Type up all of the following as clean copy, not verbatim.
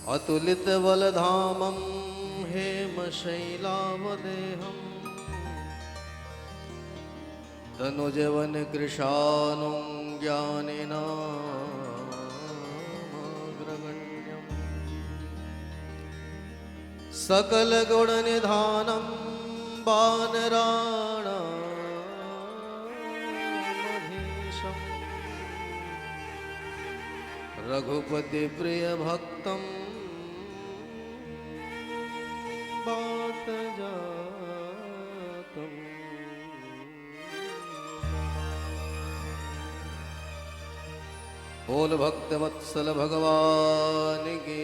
अतुलित बलधामं हेमशैलावदेहं तनुजवन कृशानुं ज्ञानिनामग्रगण्यं सकलगुणनिधानं वानराणामधीशं रघुपतिप्रियभक्तं वातजातम् बोल भक्तवत्सल भगवान की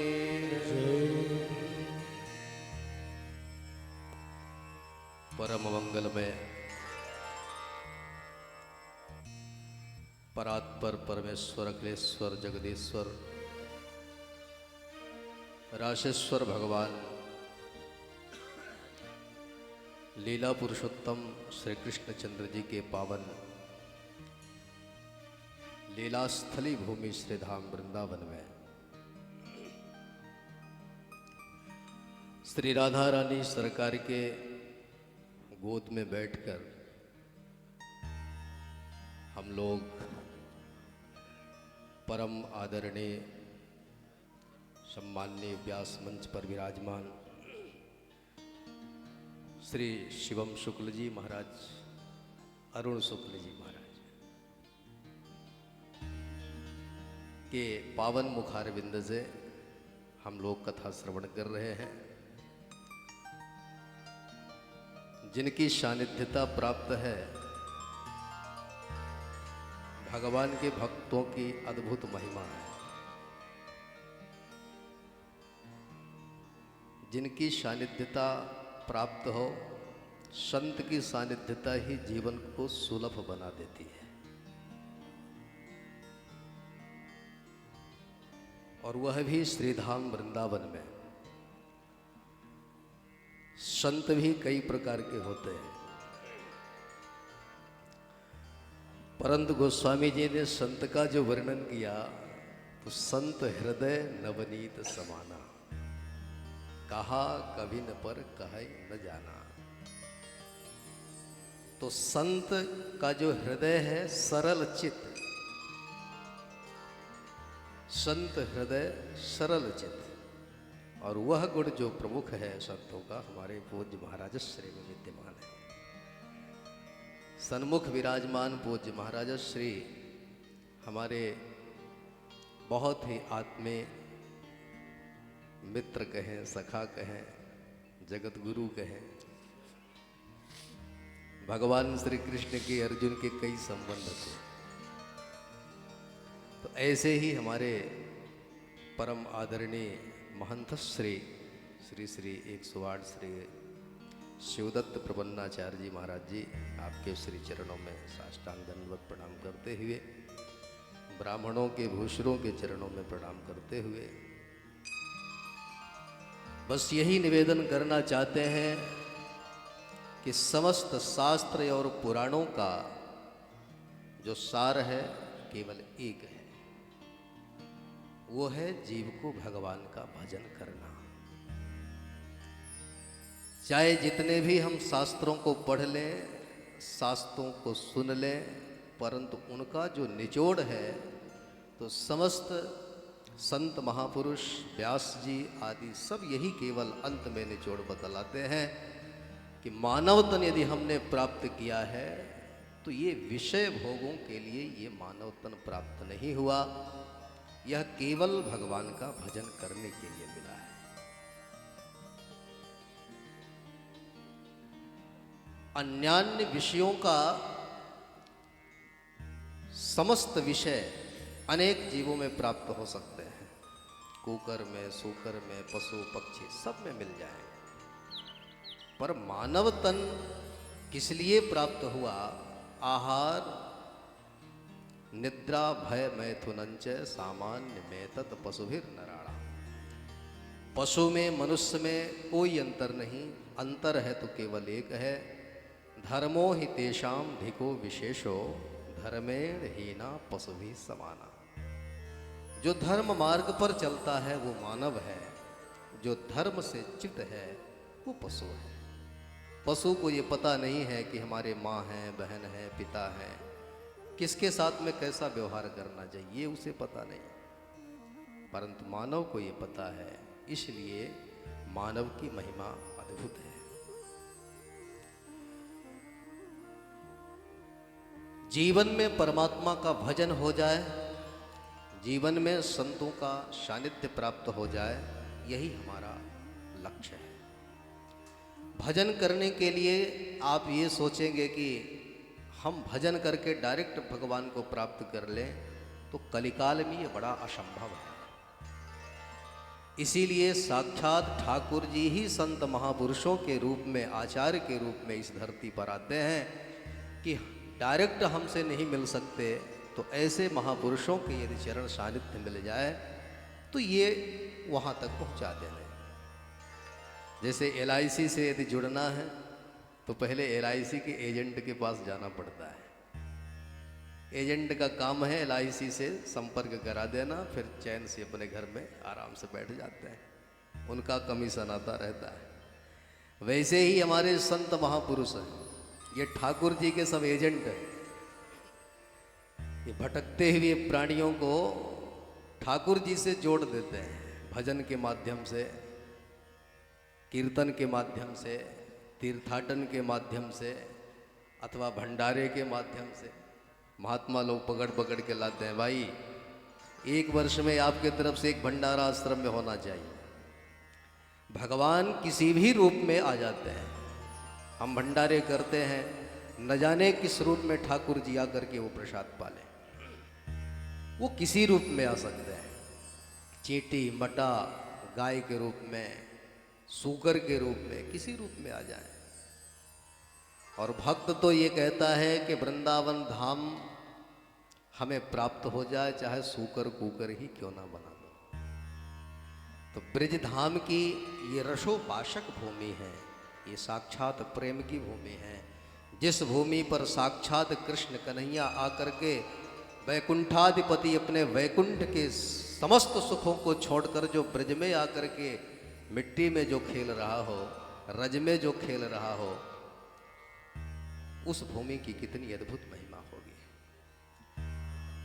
परम मंगल में परात्पर परमेश्वर अखिलेश्वर जगदीश्वर राशेश्वर भगवान लीला पुरुषोत्तम श्री कृष्णचंद्र जी के पावन लीलास्थली भूमि श्री धाम वृंदावन में श्री राधा रानी सरकार के गोद में बैठकर हम लोग परम आदरणीय सम्माननीय व्यास मंच पर विराजमान श्री शिवम शुक्ल जी महाराज, अरुण शुक्ल जी महाराज के पावन मुखारविंद से हम लोग कथा श्रवण कर रहे हैं। जिनकी सानिध्यता प्राप्त है, भगवान के भक्तों की अद्भुत महिमा है। जिनकी सानिध्यता प्राप्त हो, संत की सानिध्यता ही जीवन को सुलभ बना देती है। और वह भी श्रीधाम वृंदावन में। संत भी कई प्रकार के होते हैं, परंतु गोस्वामी जी ने संत का जो वर्णन किया तो संत हृदय नवनीत समाना, कहा कभी न पर कहे न जाना। तो संत का जो हृदय है सरल चित्त, संत हृदय सरल चित्त, और वह गुण जो प्रमुख है संतों का हमारे पूज्य महाराज श्री में विद्यमान है। सन्मुख विराजमान पूज्य महाराज श्री हमारे बहुत ही आत्मीय मित्र कहें, सखा कहें, जगत गुरु कहें। भगवान श्री कृष्ण के अर्जुन के कई संबंध थे, तो ऐसे ही हमारे परम आदरणीय महंत श्री 108 श्री शिवदत्त प्रबन्नाचार्य जी महाराज जी, आपके श्री चरणों में साष्टांग दंडवत प्रणाम करते हुए, ब्राह्मणों के भूषणों के चरणों में प्रणाम करते हुए बस यही निवेदन करना चाहते हैं कि समस्त शास्त्र और पुराणों का जो सार है केवल एक है, वो है जीव को भगवान का भजन करना। चाहे जितने भी हम शास्त्रों को पढ़ लें, शास्त्रों को सुन लें, परंतु उनका जो निचोड़ है तो समस्त संत महापुरुष व्यास जी आदि सब यही केवल अंत में निचोड़ बतलाते हैं कि मानव तन यदि हमने प्राप्त किया है तो ये विषय भोगों के लिए ये मानव तन प्राप्त नहीं हुआ, यह केवल भगवान का भजन करने के लिए मिला है। अन्यान्य विषयों का समस्त विषय अनेक जीवों में प्राप्त हो सकते हैं, कुकर में, सूकर में, पशु पक्षी सब में मिल जाए, पर मानव तन किस लिए प्राप्त हुआ? आहार निद्रा भय मैथुनंच सामान्य में तत् पशुभिर नराणा। पशु में मनुष्य में कोई अंतर नहीं, अंतर है तो केवल एक है, धर्मो हि तेषाम धिको विशेषो धर्मेण हीना पशुभिः समाना। जो धर्म मार्ग पर चलता है वो मानव है, जो धर्म से च्युत है वो पशु है। पशु को ये पता नहीं है कि हमारे माँ हैं, बहन है, पिता है, किसके साथ में कैसा व्यवहार करना चाहिए, उसे पता नहीं। परंतु मानव को ये पता है, इसलिए मानव की महिमा अद्भुत है। जीवन में परमात्मा का भजन हो जाए, जीवन में संतों का सानिध्य प्राप्त हो जाए, यही हमारा लक्ष्य है। भजन करने के लिए आप ये सोचेंगे कि हम भजन करके डायरेक्ट भगवान को प्राप्त कर लें, तो कलिकाल में ये बड़ा असंभव है। इसीलिए साक्षात ठाकुर जी ही संत महापुरुषों के रूप में, आचार्य के रूप में इस धरती पर आते हैं कि डायरेक्ट हमसे नहीं मिल सकते, तो ऐसे महापुरुषों के यदि चरण सानिध्य मिल जाए तो ये वहाँ तक पहुँचा देने। जैसे LIC से यदि जुड़ना है तो पहले LIC के एजेंट के पास जाना पड़ता है। एजेंट का काम है LIC से संपर्क करा देना, फिर चैन से अपने घर में आराम से बैठ जाते हैं, उनका कमीशन आता रहता है। वैसे ही हमारे संत महापुरुष हैं, ये ठाकुर जी के सब एजेंट हैं। ये भटकते हुए प्राणियों को ठाकुर जी से जोड़ देते हैं, भजन के माध्यम से, कीर्तन के माध्यम से, तीर्थाटन के माध्यम से, अथवा भंडारे के माध्यम से। महात्मा लोग पकड़ पकड़ के लाते हैं, भाई एक वर्ष में आपके तरफ से एक भंडारा आश्रम में होना चाहिए। भगवान किसी भी रूप में आ जाते हैं, हम भंडारे करते हैं, न जाने किस रूप में ठाकुर जी आकर के वो प्रसाद पाले। वो किसी रूप में आ सकते हैं, चींटी, मटा, गाय के रूप में, सूकर के रूप में, किसी रूप में आ जाए। और भक्त तो ये कहता है कि वृंदावन धाम हमें प्राप्त हो जाए, चाहे सूकर कूकर ही क्यों ना बना दो। तो ब्रज धाम की ये रसोपाशक भूमि है, ये साक्षात प्रेम की भूमि है। जिस भूमि पर साक्षात कृष्ण कन्हैया आकर के वैकुंठाधिपति अपने वैकुंठ के समस्त सुखों को छोड़कर जो ब्रज में आकर के मिट्टी में जो खेल रहा हो, रज में जो खेल रहा हो, उस भूमि की कितनी अद्भुत महिमा होगी।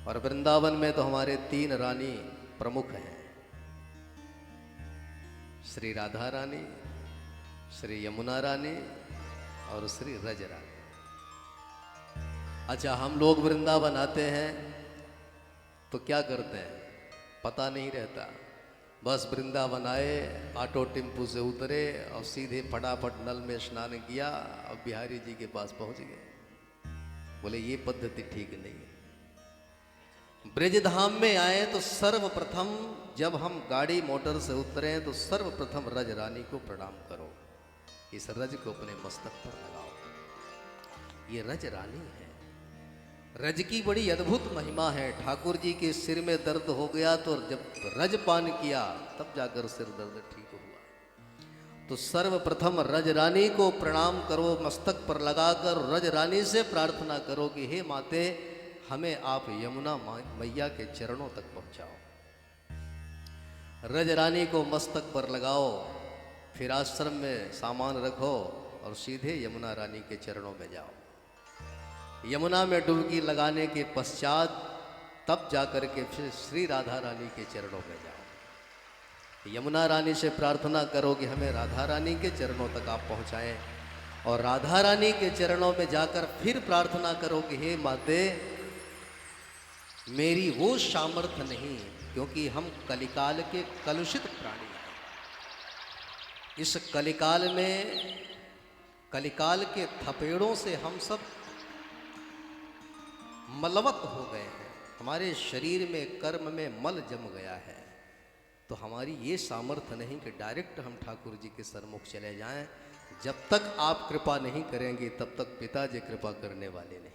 और वृंदावन में तो हमारे 3 रानी प्रमुख हैं, श्री राधा रानी, श्री यमुना रानी और श्री रज रानी। अच्छा, हम लोग वृंदावन आते हैं तो क्या करते हैं पता नहीं रहता, बस वृंदावन आए, ऑटो टेम्पू से उतरे और सीधे फटाफट नल में स्नान किया और बिहारी जी के पास पहुंच गए। बोले ये पद्धति ठीक नहीं है। ब्रज धाम में आए तो सर्वप्रथम जब हम गाड़ी मोटर से उतरे तो सर्वप्रथम रज रानी को प्रणाम करो, इस रज को अपने मस्तक पर लगाओ। ये रज रानी है, रज की बड़ी अद्भुत महिमा है। ठाकुर जी के सिर में दर्द हो गया तो जब रज पान किया तब जाकर सिर दर्द ठीक हुआ। तो सर्वप्रथम रज रानी को प्रणाम करो, मस्तक पर लगाकर रज रानी से प्रार्थना करो कि हे माते, हमें आप यमुना मैया के चरणों तक पहुंचाओ। रज रानी को मस्तक पर लगाओ, फिर आश्रम में सामान रखो और सीधे यमुना रानी के चरणों में जाओ। यमुना में डुबकी लगाने के पश्चात तब जाकर के फिर श्री राधा रानी के चरणों में जाओ। यमुना रानी से प्रार्थना करो कि हमें राधा रानी के चरणों तक आप पहुंचाएं, और राधा रानी के चरणों में जाकर फिर प्रार्थना करो कि हे माते, मेरी वो सामर्थ्य नहीं, क्योंकि हम कलिकाल के कलुषित प्राणी हैं। इस कलिकाल में, कलिकाल के थपेड़ों से हम सब मलवत हो गए हैं, हमारे शरीर में, कर्म में मल जम गया है। तो हमारी ये सामर्थ्य नहीं कि डायरेक्ट हम ठाकुर जी के सन्मुख चले जाएं। जब तक आप कृपा नहीं करेंगे तब तक पिताजी कृपा करने वाले नहीं।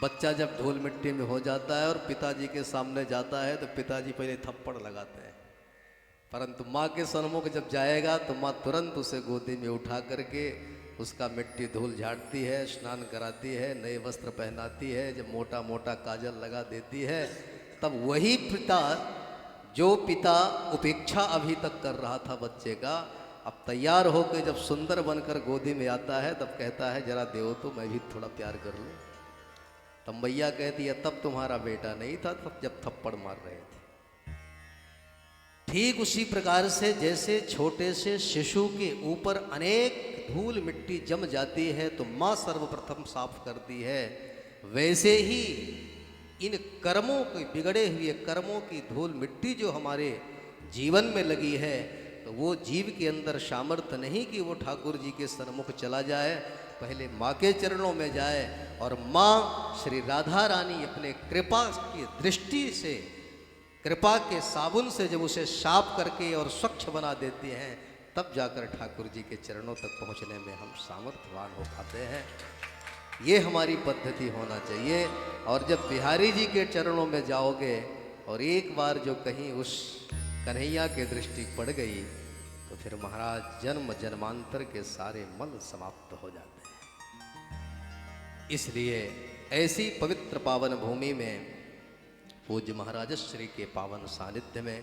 बच्चा जब धूल मिट्टी में हो जाता है और पिताजी के सामने जाता है तो पिताजी पहले थप्पड़ लगाते हैं, परंतु माँ के सन्मुख जब जाएगा तो माँ तुरंत उसे गोदी में उठा करके उसका मिट्टी धूल झाड़ती है, स्नान कराती है, नए वस्त्र पहनाती है, जब मोटा मोटा काजल लगा देती है, तब वही पिता जो पिता उपेक्षा अभी तक कर रहा था बच्चे का, अब तैयार होकर जब सुंदर बनकर गोदी में आता है तब कहता है जरा देव तो मैं भी थोड़ा प्यार कर लूं। तब मैया कहती है तब तुम्हारा बेटा नहीं था, तब जब थप्पड़ मार रहे थे। ठीक उसी प्रकार से जैसे छोटे से शिशु के ऊपर अनेक धूल मिट्टी जम जाती है तो माँ सर्वप्रथम साफ करती है, वैसे ही इन कर्मों के बिगड़े हुए कर्मों की धूल मिट्टी जो हमारे जीवन में लगी है तो वो जीव के अंदर सामर्थ्य नहीं कि वो ठाकुर जी के सन्मुख चला जाए, पहले माँ के चरणों में जाए और माँ श्री राधा रानी अपने कृपा की दृष्टि से, कृपा के साबुन से जब उसे साफ करके और स्वच्छ बना देती हैं तब जाकर ठाकुर जी के चरणों तक पहुँचने में हम सामर्थ्यवान हो पाते हैं। ये हमारी पद्धति होना चाहिए। और जब बिहारी जी के चरणों में जाओगे और एक बार जो कहीं उस कन्हैया के दृष्टि पड़ गई तो फिर महाराज जन्म जन्मांतर के सारे मल समाप्त हो जाते हैं। इसलिए ऐसी पवित्र पावन भूमि में पूज्य महाराज श्री के पावन सानिध्य में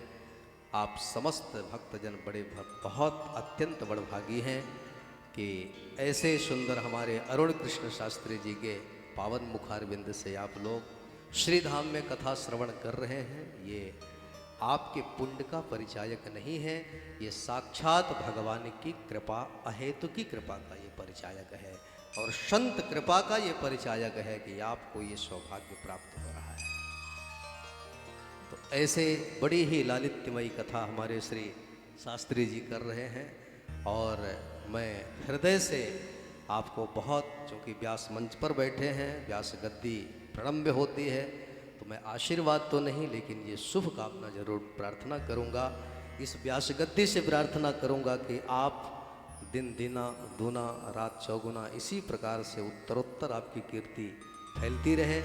आप समस्त भक्तजन बड़े बहुत अत्यंत बड़भागी हैं कि ऐसे सुंदर हमारे अरुण कृष्ण शास्त्री जी के पावन मुखारविंद से आप लोग श्री धाम में कथा श्रवण कर रहे हैं। ये आपके पुण्य का परिचायक नहीं है, ये साक्षात भगवान की कृपा, अहेतु की कृपा का ये परिचायक है और संत कृपा का ये परिचायक है कि आपको ये सौभाग्य प्राप्त हो रहा है। तो ऐसे बड़ी ही लालित्यमयी कथा हमारे श्री शास्त्री जी कर रहे हैं और मैं हृदय से आपको बहुत, चूँकि व्यास मंच पर बैठे हैं, व्यास गद्दी प्रणम्य होती है, तो मैं आशीर्वाद तो नहीं लेकिन ये शुभ कामना जरूर प्रार्थना करूँगा। इस व्यास गद्दी से प्रार्थना करूँगा कि आप दिन दिना दूना रात चौगुना इसी प्रकार से उत्तरोत्तर आपकी कीर्ति फैलती रहे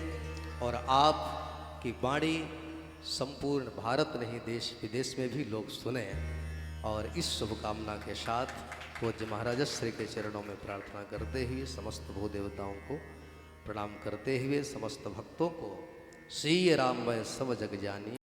और आपकी वाणी संपूर्ण भारत नहीं देश विदेश में भी लोग सुने। और इस शुभकामना के साथ पूज्य महाराज श्री के चरणों में प्रार्थना करते हुए, समस्त भूदेवताओं को प्रणाम करते हुए, समस्त भक्तों को श्री राममय सब जग जानी